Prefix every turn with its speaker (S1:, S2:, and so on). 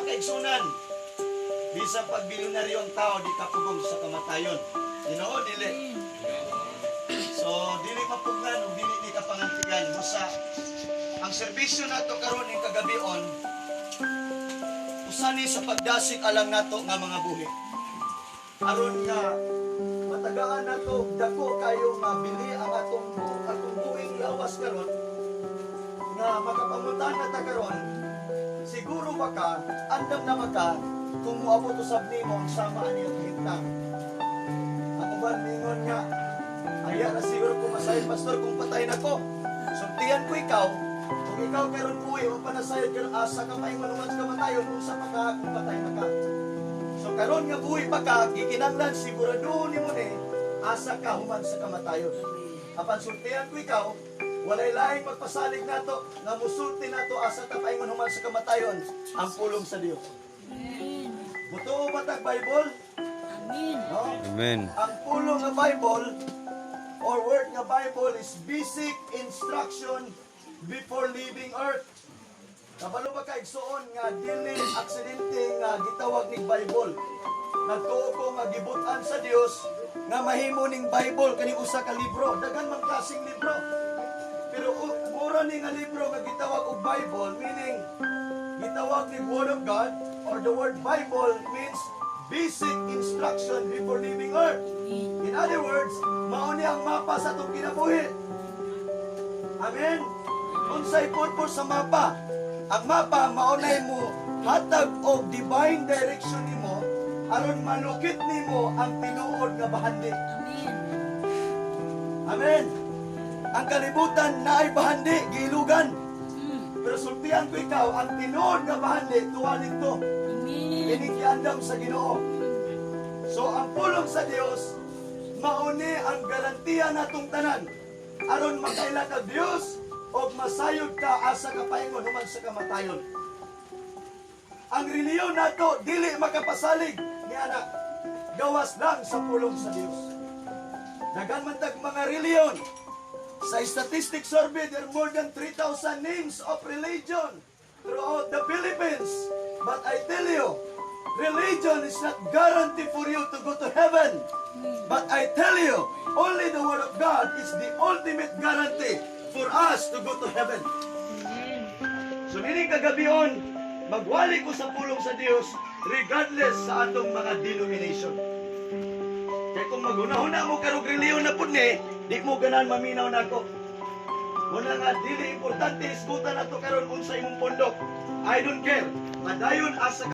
S1: kaigsunan. Bisang pagbilyonaryo ang tao, di kapugong sa kamatayon. Ginoo, dili. So, dili mapugnan, o dili di kapangantigan. Basta, ang serbisyo nato karon ng kagabion, usani sa pagdasik alang nato nga mga buhi. Aron nga, matagaan nato, dako kayo mabili ang atong buhing lawas karon, nga makapamutan na ta karon, siguro baka, andam na maka, kung muabot usab nimo ang sama niyo hintang. Ang uban mingon nga, aya na siguro kung masayod pastor kung patay na ko. Sumtiyan ko ikaw, kung ikaw karon buhi o panasayod karon asa ka pa manuman sa kamatayon kung sa paka kung patay na ka. So karon nga buhi pa ka, gikinahanglan siguraduhon nimo ni asa ka human sa kamatayon. Apan sultihan ko ikaw, walay laing magpasalig nato nga musulti nato asa ta paingon human sa kamatayon ang pulong sa Dios. Buto ba tag Bible?
S2: Amen.
S1: No?
S3: Amen.
S1: Ang pulong nga Bible or word nga Bible is basic instruction before leaving earth. Kabalo ba kay igsuon nga dili aksidente nga gitawag ning Bible. Nagtuo ko nga gibutan sa Dios nga mahimo ning Bible kani usa ka libro, daghan man klaseng libro. Pero mura ni nga libro nga gitawag og Bible, meaning gitawag ni Word of God or the word Bible means basic instruction before leaving earth. In other words, mao ni ang mapa sa atong kinabuhi. Amen. Unsay purpose sa mapa? Ang mapa maunay mo hatag og divine direction nimo aron malukit nimo ang tinuod nga bahandi.
S2: Amen.
S1: Amen. Ang kalibutan naay bahandi giilugan. Pero sultihan ko ikaw, ang tinuod nga bahandi tuwanin to.
S2: Amen.
S1: Inigiandam sa Ginoo. So ang pulong sa Dios mauni ang garantiya natong tanan aron makaila ka Dios o masayod ka asa ka paingon human sa kamatayon. Ang reliyon nato dili makapasalig ni anak. Gawas lang sa pulong sa Dios. Daghan man tag mga reliyon. Sa statistics survey, there are more than 3,000 names of religion throughout the Philippines. But I tell you, religion is not guarantee for you to go to heaven. But I tell you, only the Word of God is the ultimate guarantee for us to go to heaven. So nini kagabion, magwali ko sa pulong sa Dios regardless sa atong mga denomination. Kaya kung magunahuna mo karong reliyon na pud ni, di mo ganan maminaw nako. Muna nga dili importante isgutan nato karon unsa imong pundok. I don't care. Padayon asa